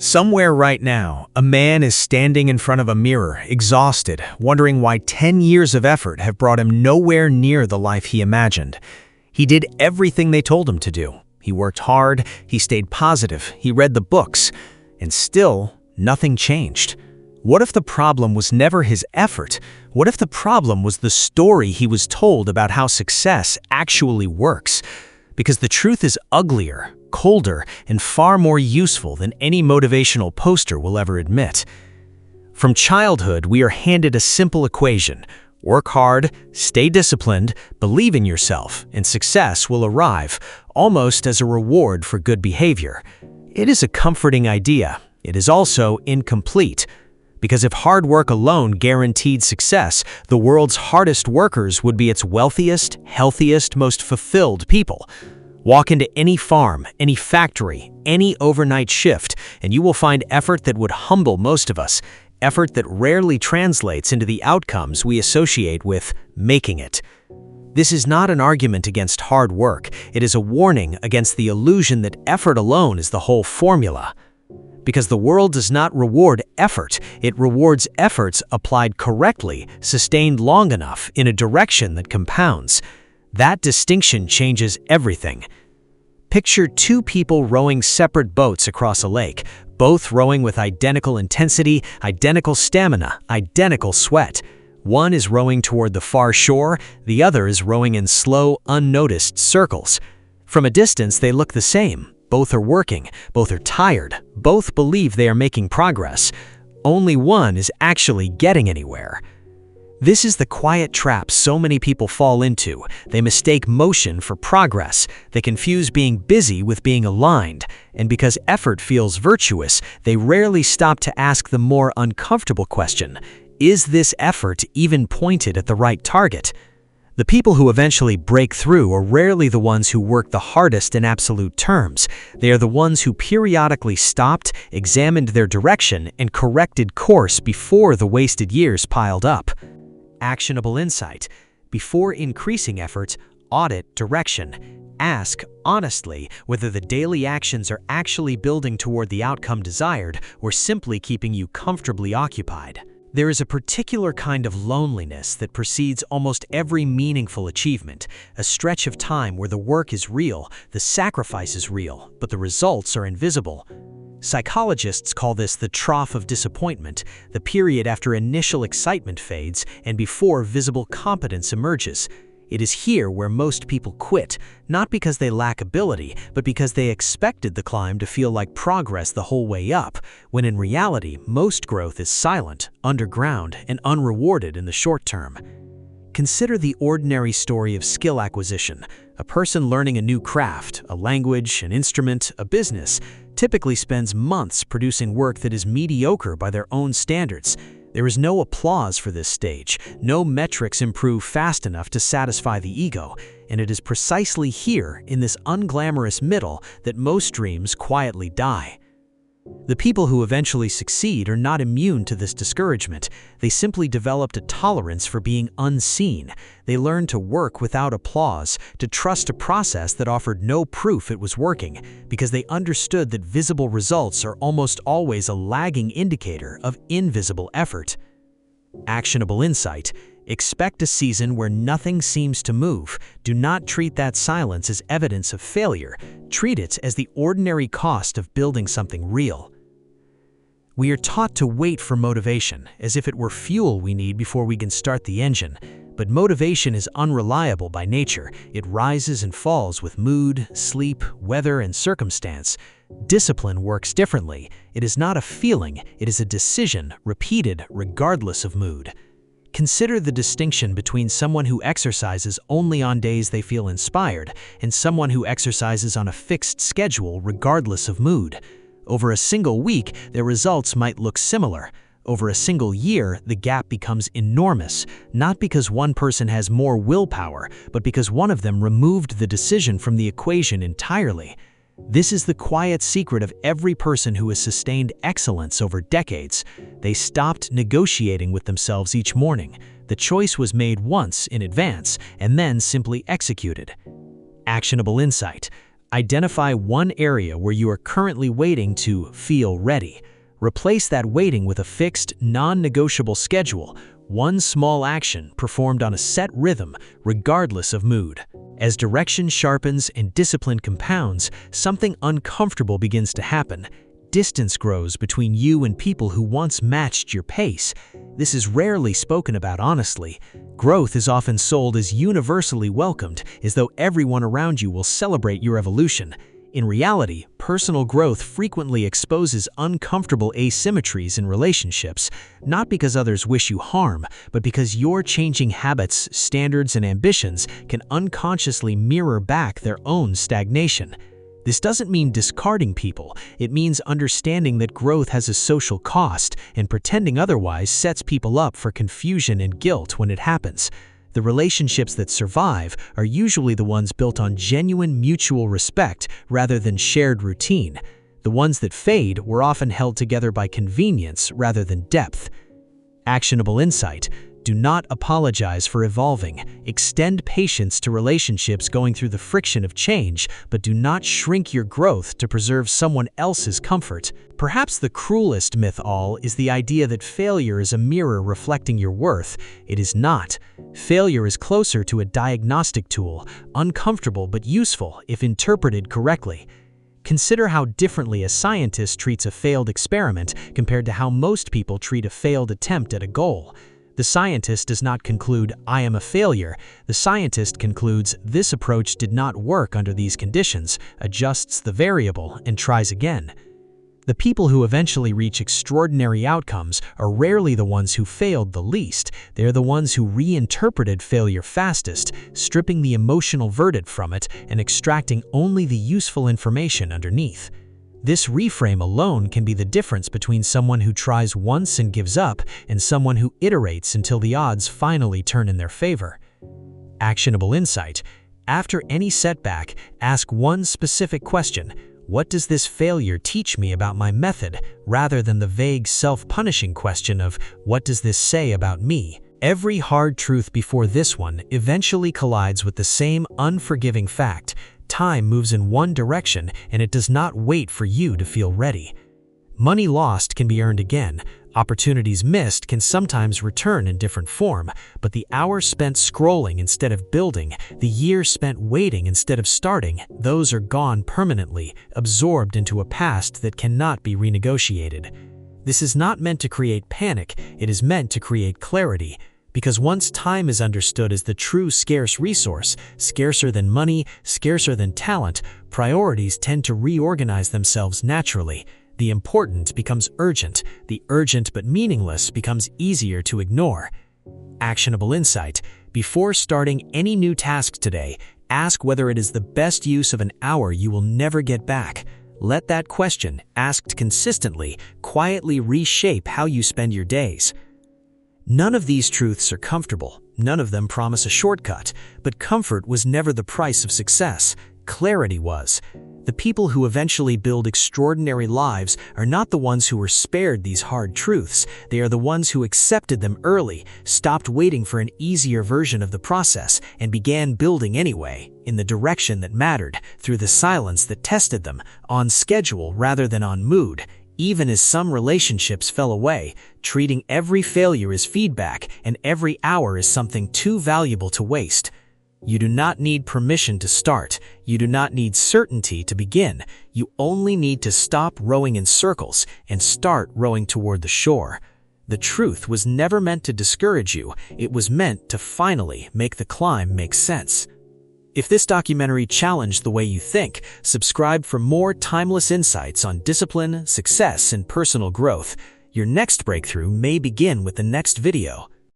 Somewhere right now, a man is standing in front of a mirror, exhausted, wondering why 10 years of effort have brought him nowhere near the life he imagined. He did everything they told him to do. He worked hard, he stayed positive, he read the books, and still, nothing changed. What if the problem was never his effort? What if the problem was the story he was told about how success actually works? Because the truth is uglier, colder, and far more useful than any motivational poster will ever admit. From childhood, we are handed a simple equation. Work hard, stay disciplined, believe in yourself, and success will arrive, almost as a reward for good behavior. It is a comforting idea. It is also incomplete. Because if hard work alone guaranteed success, the world's hardest workers would be its wealthiest, healthiest, most fulfilled people. Walk into any farm, any factory, any overnight shift, and you will find effort that would humble most of us, effort that rarely translates into the outcomes we associate with making it. This is not an argument against hard work. It is a warning against the illusion that effort alone is the whole formula. Because the world does not reward effort, it rewards efforts applied correctly, sustained long enough, in a direction that compounds. That distinction changes everything. Picture two people rowing separate boats across a lake, both rowing with identical intensity, identical stamina, identical sweat. One is rowing toward the far shore, the other is rowing in slow, unnoticed circles. From a distance, they look the same. Both are working, both are tired, both believe they are making progress. Only one is actually getting anywhere. This is the quiet trap so many people fall into. They mistake motion for progress. They confuse being busy with being aligned. And because effort feels virtuous, they rarely stop to ask the more uncomfortable question: is this effort even pointed at the right target? The people who eventually break through are rarely the ones who work the hardest in absolute terms. They are the ones who periodically stopped, examined their direction, and corrected course before the wasted years piled up. Actionable insight. Before increasing effort, audit direction. Ask, honestly, whether the daily actions are actually building toward the outcome desired or simply keeping you comfortably occupied. There is a particular kind of loneliness that precedes almost every meaningful achievement, a stretch of time where the work is real, the sacrifice is real, but the results are invisible. Psychologists call this the trough of disappointment, the period after initial excitement fades and before visible competence emerges. It is here where most people quit, not because they lack ability, but because they expected the climb to feel like progress the whole way up, when in reality, most growth is silent, underground, and unrewarded in the short term. Consider the ordinary story of skill acquisition. A person learning a new craft, a language, an instrument, a business, typically spends months producing work that is mediocre by their own standards. There is no applause for this stage, no metrics improve fast enough to satisfy the ego, and it is precisely here, in this unglamorous middle, that most dreams quietly die. The people who eventually succeed are not immune to this discouragement. They simply developed a tolerance for being unseen. They learned to work without applause, to trust a process that offered no proof it was working, because they understood that visible results are almost always a lagging indicator of invisible effort. Actionable insight. Expect a season where nothing seems to move. Do not treat that silence as evidence of failure. Treat it as the ordinary cost of building something real. We are taught to wait for motivation, as if it were fuel we need before we can start the engine. But motivation is unreliable by nature. It rises and falls with mood, sleep, weather, and circumstance. Discipline works differently. It is not a feeling, it is a decision, repeated regardless of mood. Consider the distinction between someone who exercises only on days they feel inspired and someone who exercises on a fixed schedule regardless of mood. Over a single week, their results might look similar. Over a single year, the gap becomes enormous, not because one person has more willpower, but because one of them removed the decision from the equation entirely. This is the quiet secret of every person who has sustained excellence over decades. They stopped negotiating with themselves each morning. The choice was made once in advance and then simply executed. Actionable insight. Identify one area where you are currently waiting to feel ready. Replace that waiting with a fixed, non-negotiable schedule, one small action performed on a set rhythm, regardless of mood. As direction sharpens and discipline compounds, something uncomfortable begins to happen. Distance grows between you and people who once matched your pace. This is rarely spoken about honestly. Growth is often sold as universally welcomed, as though everyone around you will celebrate your evolution. In reality, personal growth frequently exposes uncomfortable asymmetries in relationships, not because others wish you harm, but because your changing habits, standards, and ambitions can unconsciously mirror back their own stagnation. This doesn't mean discarding people, it means understanding that growth has a social cost, and pretending otherwise sets people up for confusion and guilt when it happens. The relationships that survive are usually the ones built on genuine mutual respect rather than shared routine. The ones that fade were often held together by convenience rather than depth. Actionable insight. Do not apologize for evolving. Extend patience to relationships going through the friction of change, but do not shrink your growth to preserve someone else's comfort. Perhaps the cruelest myth all is the idea that failure is a mirror reflecting your worth. It is not. Failure is closer to a diagnostic tool, uncomfortable but useful if interpreted correctly. Consider how differently a scientist treats a failed experiment compared to how most people treat a failed attempt at a goal. The scientist does not conclude, "I am a failure." The scientist concludes, "This approach did not work under these conditions," adjusts the variable, and tries again. The people who eventually reach extraordinary outcomes are rarely the ones who failed the least. They're the ones who reinterpreted failure fastest, stripping the emotional verdict from it and extracting only the useful information underneath. This reframe alone can be the difference between someone who tries once and gives up and someone who iterates until the odds finally turn in their favor. Actionable insight. After any setback, ask one specific question. What does this failure teach me about my method, rather than the vague self-punishing question of, what does this say about me? Every hard truth before this one eventually collides with the same unforgiving fact. Time moves in one direction, and it does not wait for you to feel ready. Money lost can be earned again. Opportunities missed can sometimes return in different form, but the hours spent scrolling instead of building, the years spent waiting instead of starting, those are gone permanently, absorbed into a past that cannot be renegotiated. This is not meant to create panic, it is meant to create clarity. Because once time is understood as the true scarce resource, scarcer than money, scarcer than talent, priorities tend to reorganize themselves naturally. The important becomes urgent, the urgent but meaningless becomes easier to ignore. Actionable insight. Before starting any new task today, ask whether it is the best use of an hour you will never get back. Let that question, asked consistently, quietly reshape how you spend your days. None of these truths are comfortable, none of them promise a shortcut, but comfort was never the price of success. Clarity was. The people who eventually build extraordinary lives are not the ones who were spared these hard truths, they are the ones who accepted them early, stopped waiting for an easier version of the process, and began building anyway, in the direction that mattered, through the silence that tested them, on schedule rather than on mood. Even as some relationships fell away, treating every failure as feedback and every hour as something too valuable to waste. You do not need permission to start. You do not need certainty to begin. You only need to stop rowing in circles and start rowing toward the shore. The truth was never meant to discourage you. It was meant to finally make the climb make sense. If this documentary challenged the way you think, subscribe for more timeless insights on discipline, success, and personal growth. Your next breakthrough may begin with the next video.